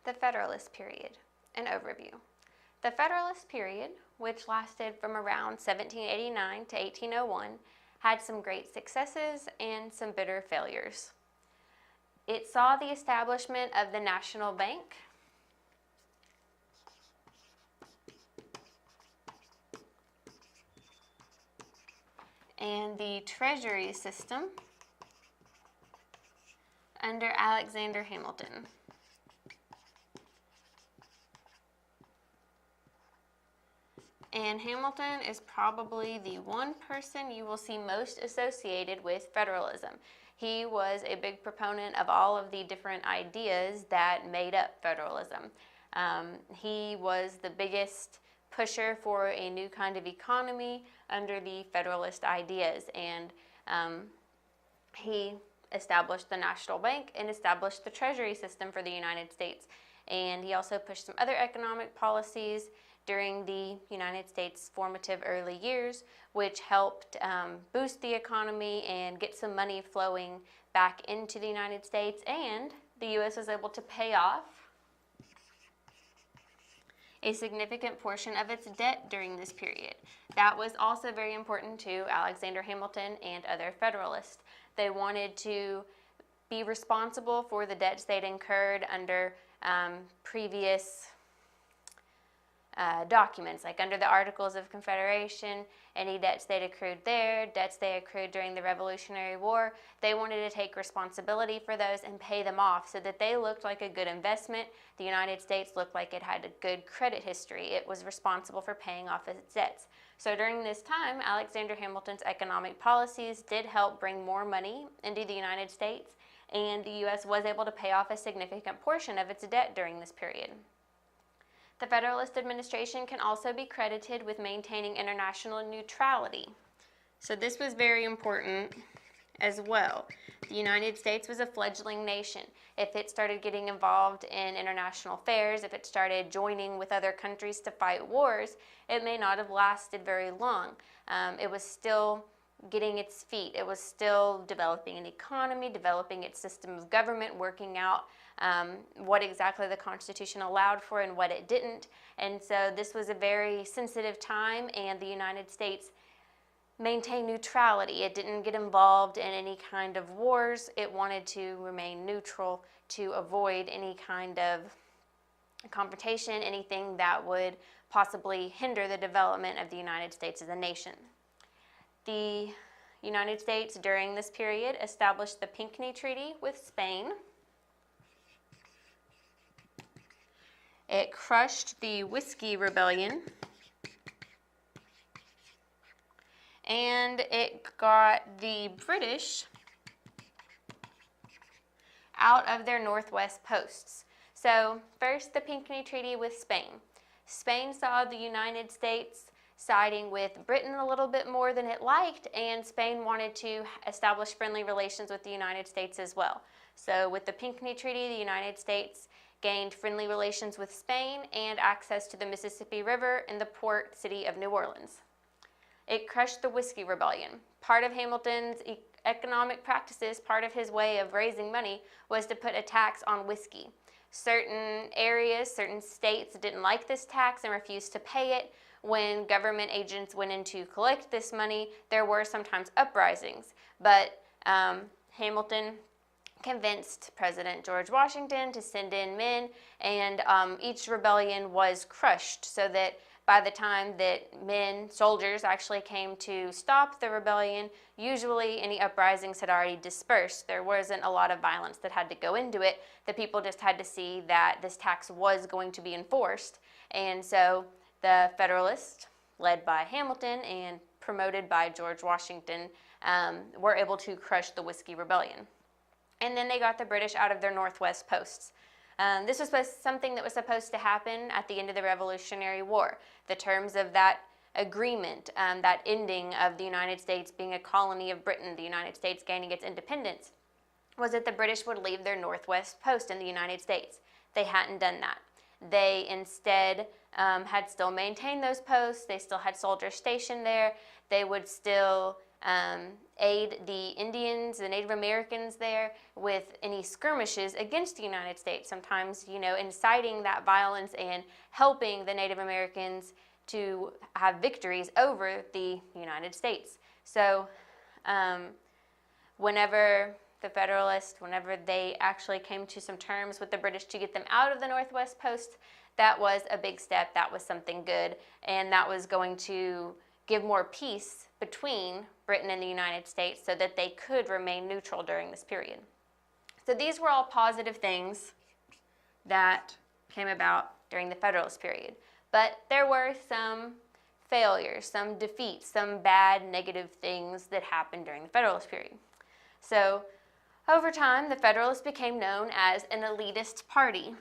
The Federalist period, an overview. The Federalist period, which lasted from around 1789 to 1801, had some great successes and some bitter failures. It saw the establishment of the National Bank, and the Treasury system under Alexander Hamilton. And Hamilton is probably the one person you will see most associated with federalism. He was a big proponent of all of the different ideas that made up federalism. He was the biggest pusher for a new kind of economy under the Federalist ideas, and he established the National Bank and established the Treasury system for the United States. And he also pushed some other economic policies during the United States' formative early years, which helped boost the economy and get some money flowing back into the United States, and the U.S. was able to pay off a significant portion of its debt during this period. That was also very important to Alexander Hamilton and other Federalists. They wanted to be responsible for the debts they'd incurred under previous documents, like under the Articles of Confederation, any debts they'd accrued there, debts they accrued during the Revolutionary War. They wanted to take responsibility for those and pay them off so that they looked like a good investment. The United States looked like it had a good credit history. It was responsible for paying off its debts. So during this time, Alexander Hamilton's economic policies did help bring more money into the United States, and the U.S. was able to pay off a significant portion of its debt during this period. The Federalist administration can also be credited with maintaining international neutrality. So this was very important as well. The United States was a fledgling nation. If it started getting involved in international affairs, if it started joining with other countries to fight wars, it may not have lasted very long. It was still getting its feet. It was still developing an economy, developing its system of government, working out what exactly the Constitution allowed for and what it didn't. And so this was a very sensitive time, and the United States maintained neutrality. It didn't get involved in any kind of wars. It wanted to remain neutral to avoid any kind of confrontation, anything that would possibly hinder the development of the United States as a nation. The United States during this period established the Pinckney Treaty with Spain. It crushed the Whiskey Rebellion, and it got the British out of their Northwest posts. So first, the Pinckney Treaty with Spain. Spain saw the United States siding with Britain a little bit more than it liked, and Spain wanted to establish friendly relations with the United States as well. So with the Pinckney Treaty, the United States gained friendly relations with Spain and access to the Mississippi River and the port city of New Orleans. It crushed the Whiskey Rebellion. Part of Hamilton's economic practices, part of his way of raising money, was to put a tax on whiskey. Certain areas, certain states didn't like this tax and refused to pay it. When government agents went in to collect this money, there were sometimes uprisings, but Hamilton convinced President George Washington to send in men, and each rebellion was crushed, so that by the time that soldiers actually came to stop the rebellion, usually any uprisings had already dispersed. There wasn't a lot of violence that had to go into it. The people just had to see that this tax was going to be enforced, and so the Federalists, led by Hamilton and promoted by George Washington, were able to crush the Whiskey Rebellion. And then they got the British out of their Northwest posts. This was something that was supposed to happen at the end of the Revolutionary War. The terms of that agreement, that ending of the United States being a colony of Britain, the United States gaining its independence, was that the British would leave their Northwest post in the United States. They hadn't done that. They instead had still maintained those posts. They still had soldiers stationed there. They would still aid the Indians, the Native Americans there with any skirmishes against the United States, sometimes, inciting that violence and helping the Native Americans to have victories over the United States. So whenever the Federalists, whenever they actually came to some terms with the British to get them out of the Northwest Post, that was a big step. That was something good, and that was going to give more peace between Britain and the United States so that they could remain neutral during this period. So these were all positive things that came about during the Federalist period. But there were some failures, some defeats, some bad negative things that happened during the Federalist period. So over time, the Federalists became known as an elitist party.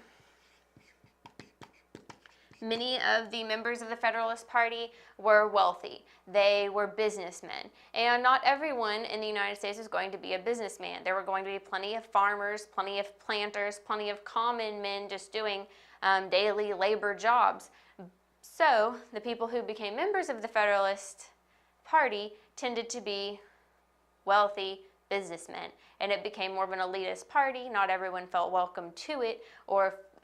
Many of the members of the Federalist Party were wealthy. They were businessmen. And not everyone in the United States was going to be a businessman. There were going to be plenty of farmers, plenty of planters, plenty of common men just doing daily labor jobs. So the people who became members of the Federalist Party tended to be wealthy businessmen. And it became more of an elitist party. Not everyone felt welcome to it,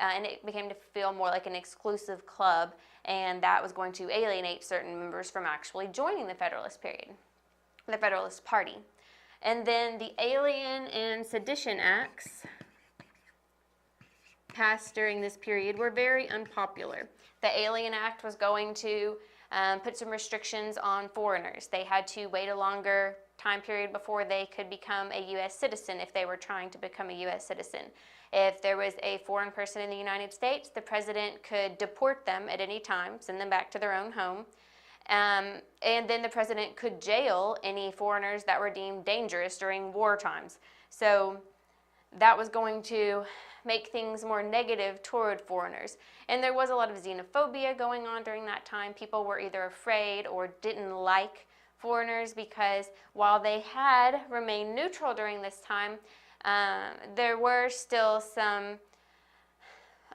and it became to feel more like an exclusive club, and that was going to alienate certain members from actually joining the Federalist Party. And then the Alien and Sedition Acts passed during this period were very unpopular. The Alien Act was going to put some restrictions on foreigners. They had to wait a longer time period before they could become a U.S. citizen if they were trying to become a U.S. citizen. If there was a foreign person in the United States, the president could deport them at any time, send them back to their own home, and then the president could jail any foreigners that were deemed dangerous during war times. So that was going to make things more negative toward foreigners. And there was a lot of xenophobia going on during that time. People were either afraid or didn't like foreigners because while they had remained neutral during this time, there were still some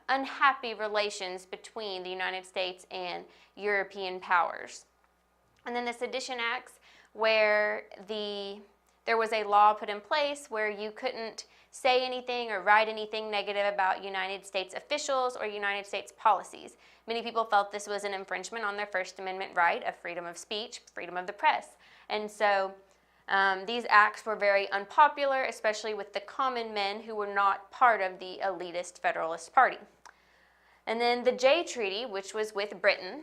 unhappy relations between the United States and European powers. And then the Sedition Acts, where there was a law put in place where you couldn't say anything or write anything negative about United States officials or United States policies. Many people felt this was an infringement on their First Amendment right of freedom of speech, freedom of the press. And so these acts were very unpopular, especially with the common men who were not part of the elitist Federalist Party. And then the Jay Treaty, which was with Britain,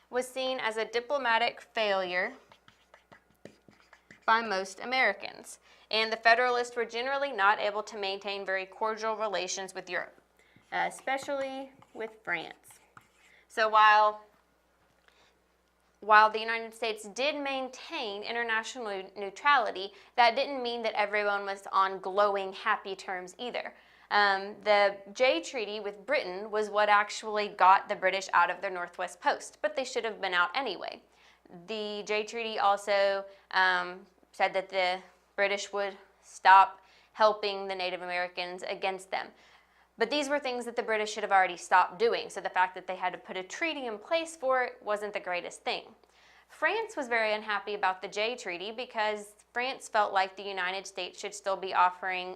was seen as a diplomatic failure by most Americans. And the Federalists were generally not able to maintain very cordial relations with Europe, especially with France. So while the United States did maintain international neutrality, that didn't mean that everyone was on glowing, happy terms either. The Jay Treaty with Britain was what actually got the British out of their Northwest Post, but they should have been out anyway. The Jay Treaty also said that the British would stop helping the Native Americans against them. But these were things that the British should have already stopped doing, so the fact that they had to put a treaty in place for it wasn't the greatest thing. France was very unhappy about the Jay Treaty because France felt like the United States should still be honoring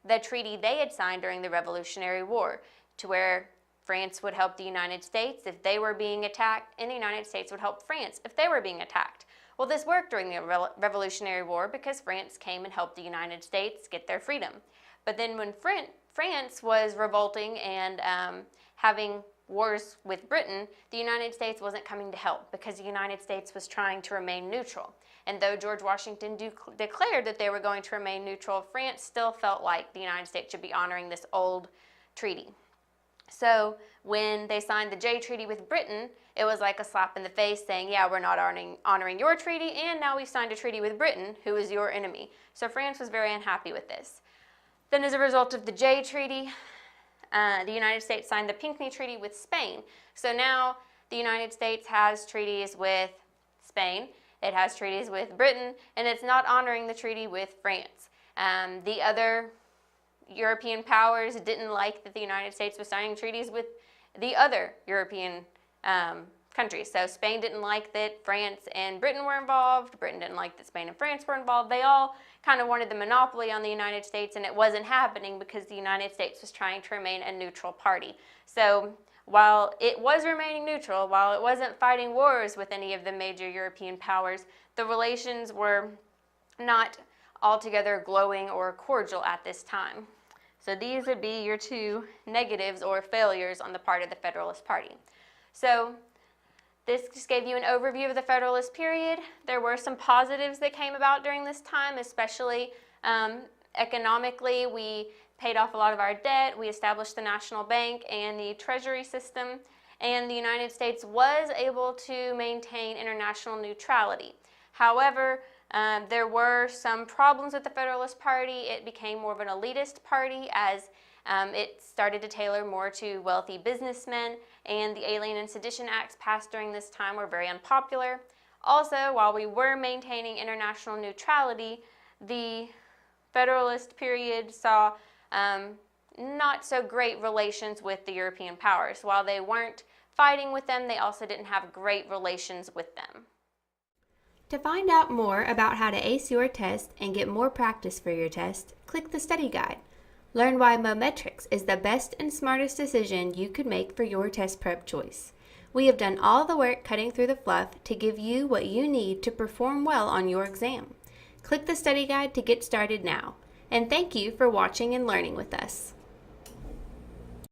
the treaty they had signed during the Revolutionary War, to where France would help the United States if they were being attacked, and the United States would help France if they were being attacked. Well, this worked during the Revolutionary War because France came and helped the United States get their freedom. But then when France was revolting and having wars with Britain, the United States wasn't coming to help because the United States was trying to remain neutral. And though George Washington declared that they were going to remain neutral, France still felt like the United States should be honoring this old treaty. So when they signed the Jay Treaty with Britain, it was like a slap in the face saying, yeah, we're not honoring your treaty, and now we've signed a treaty with Britain, who is your enemy. So France was very unhappy with this. Then as a result of the Jay Treaty, the United States signed the Pinckney Treaty with Spain. So now the United States has treaties with Spain, it has treaties with Britain, and it's not honoring the treaty with France. The other European powers didn't like that the United States was signing treaties with the other European countries. So Spain didn't like that France and Britain were involved. Britain didn't like that Spain and France were involved. They all kind of wanted the monopoly on the United States, and it wasn't happening because the United States was trying to remain a neutral party. So while it was remaining neutral, while it wasn't fighting wars with any of the major European powers, the relations were not altogether glowing or cordial at this time. So these would be your two negatives or failures on the part of the Federalist Party. So this just gave you an overview of the Federalist period. There were some positives that came about during this time, especially economically. We paid off a lot of our debt. We established the National Bank and the Treasury system, and the United States was able to maintain international neutrality. However, there were some problems with the Federalist Party. It became more of an elitist party as it started to tailor more to wealthy businessmen, and the Alien and Sedition Acts passed during this time were very unpopular. Also, while we were maintaining international neutrality, the Federalist period saw not so great relations with the European powers. While they weren't fighting with them, they also didn't have great relations with them. To find out more about how to ace your test and get more practice for your test, click the study guide. Learn why Mometrix is the best and smartest decision you could make for your test prep choice. We have done all the work cutting through the fluff to give you what you need to perform well on your exam. Click the study guide to get started now. And thank you for watching and learning with us.